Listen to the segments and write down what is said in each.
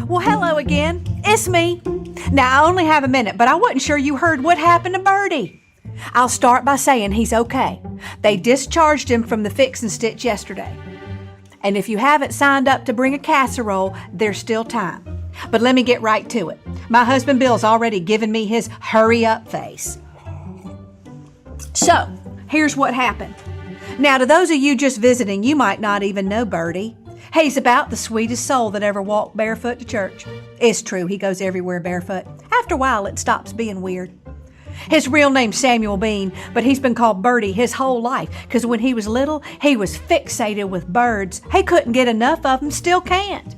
Well, hello again. It's me. Now, I only have a minute, but I wasn't sure you heard what happened to Birdie. I'll start by saying he's okay. They discharged him from the fix and stitch yesterday. And if you haven't signed up to bring a casserole, there's still time. But let me get right to it. My husband Bill's already given me his hurry up face. So, here's what happened. Now, to those of you just visiting, you might not even know Birdie. He's about the sweetest soul that ever walked barefoot to church. It's true, he goes everywhere barefoot. After a while, it stops being weird. His real name's Samuel Bean, but he's been called Birdie his whole life, because when he was little, he was fixated with birds. He couldn't get enough of them, still can't.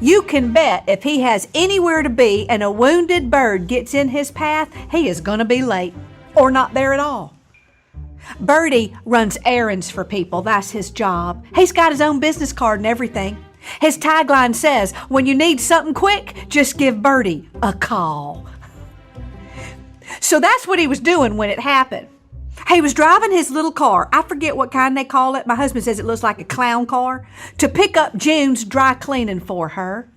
You can bet if he has anywhere to be and a wounded bird gets in his path, he is going to be late, or not there at all. Birdie runs errands for people. That's his job. He's got his own business card and everything. His tagline says, when you need something quick, just give Birdie a call. So that's what he was doing when it happened. He was driving his little car, I forget what kind they call it, my husband says it looks like a clown car, to pick up June's dry cleaning for her.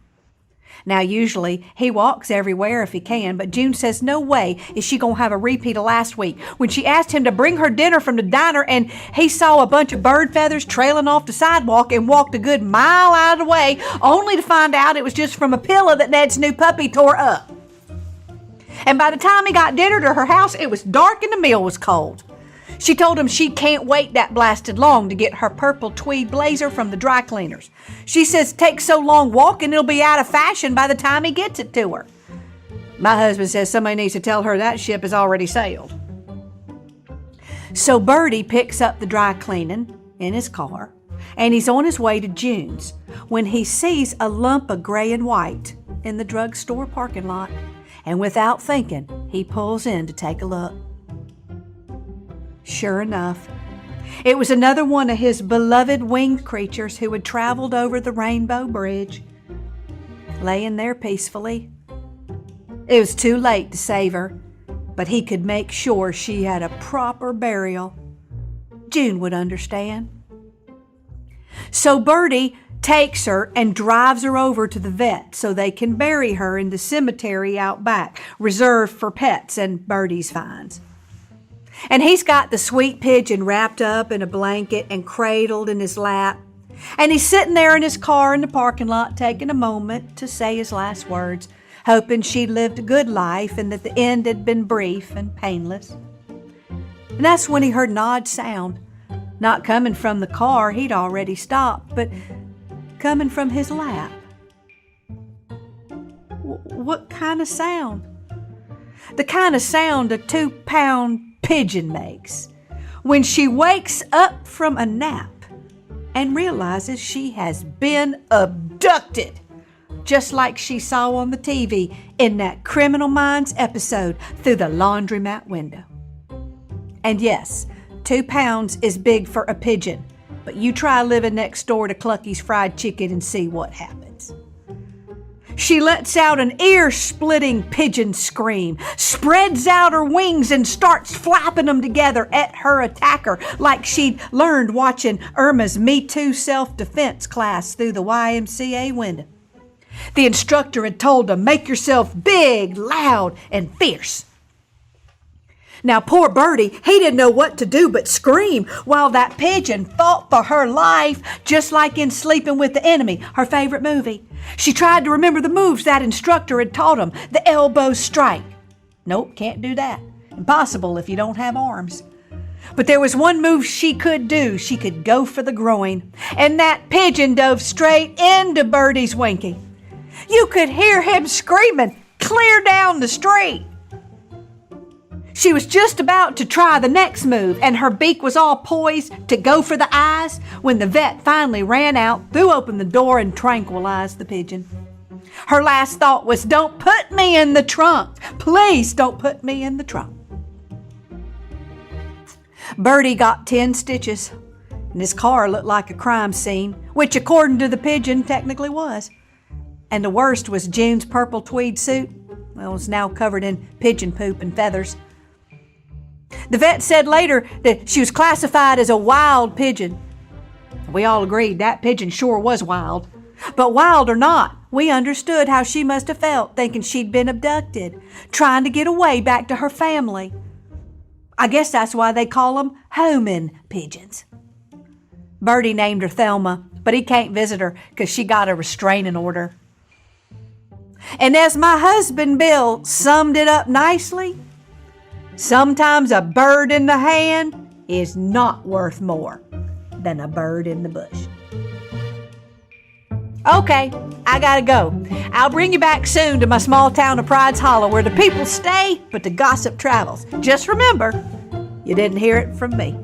Now, usually, he walks everywhere if he can, but June says no way is she going to have a repeat of last week when she asked him to bring her dinner from the diner and he saw a bunch of bird feathers trailing off the sidewalk and walked a good mile out of the way only to find out it was just from a pillow that Ned's new puppy tore up. And by the time he got dinner to her house, it was dark and the meal was cold. She told him she can't wait that blasted long to get her purple tweed blazer from the dry cleaners. She says it takes so long walking it'll be out of fashion by the time he gets it to her. My husband says somebody needs to tell her that ship has already sailed. So Birdie picks up the dry cleaning in his car, and he's on his way to June's when he sees a lump of gray and white in the drugstore parking lot. And without thinking, he pulls in to take a look. Sure enough, it was another one of his beloved winged creatures who had traveled over the Rainbow Bridge, laying there peacefully. It was too late to save her, but he could make sure she had a proper burial. June would understand. So Birdie takes her and drives her over to the vet so they can bury her in the cemetery out back, reserved for pets and Birdie's finds. And he's got the sweet Pigeon wrapped up in a blanket and cradled in his lap. And he's sitting there in his car in the parking lot taking a moment to say his last words, hoping she'd lived a good life and that the end had been brief and painless. And that's when he heard an odd sound, not coming from the car, he'd already stopped, but coming from his lap. What kind of sound? The kind of sound a 2-pound pigeon makes when she wakes up from a nap and realizes she has been abducted, just like she saw on the TV in that Criminal Minds episode through the laundromat window. And yes, 2 pounds is big for a pigeon, but you try living next door to Clucky's Fried Chicken and see what happens. She lets out an ear-splitting pigeon scream, spreads out her wings and starts flapping them together at her attacker like she'd learned watching Irma's Me Too self-defense class through the YMCA window. The instructor had told her, make yourself big, loud, and fierce. Now, poor Birdie, he didn't know what to do but scream while that pigeon fought for her life, just like in Sleeping with the Enemy, her favorite movie. She tried to remember the moves that instructor had taught him, the elbow strike. Nope, can't do that. Impossible if you don't have arms. But there was one move she could do. She could go for the groin. And that pigeon dove straight into Birdie's winky. You could hear him screaming clear down the street. She was just about to try the next move, and her beak was all poised to go for the eyes when the vet finally ran out, threw open the door, and tranquilized the pigeon. Her last thought was, don't put me in the trunk. Please don't put me in the trunk. Birdie got 10 stitches, and his car looked like a crime scene, which according to the pigeon technically was. And the worst was June's purple tweed suit. Well, it was now covered in pigeon poop and feathers. The vet said later that she was classified as a wild pigeon. We all agreed that pigeon sure was wild. But wild or not, we understood how she must have felt thinking she'd been abducted, trying to get away back to her family. I guess that's why they call them homing pigeons. Birdie named her Thelma, but he can't visit her because she got a restraining order. And as my husband Bill summed it up nicely, sometimes a bird in the hand is not worth more than a bird in the bush. Okay, I gotta go. I'll bring you back soon to my small town of Pride's Hollow where the people stay, but the gossip travels. Just remember, you didn't hear it from me.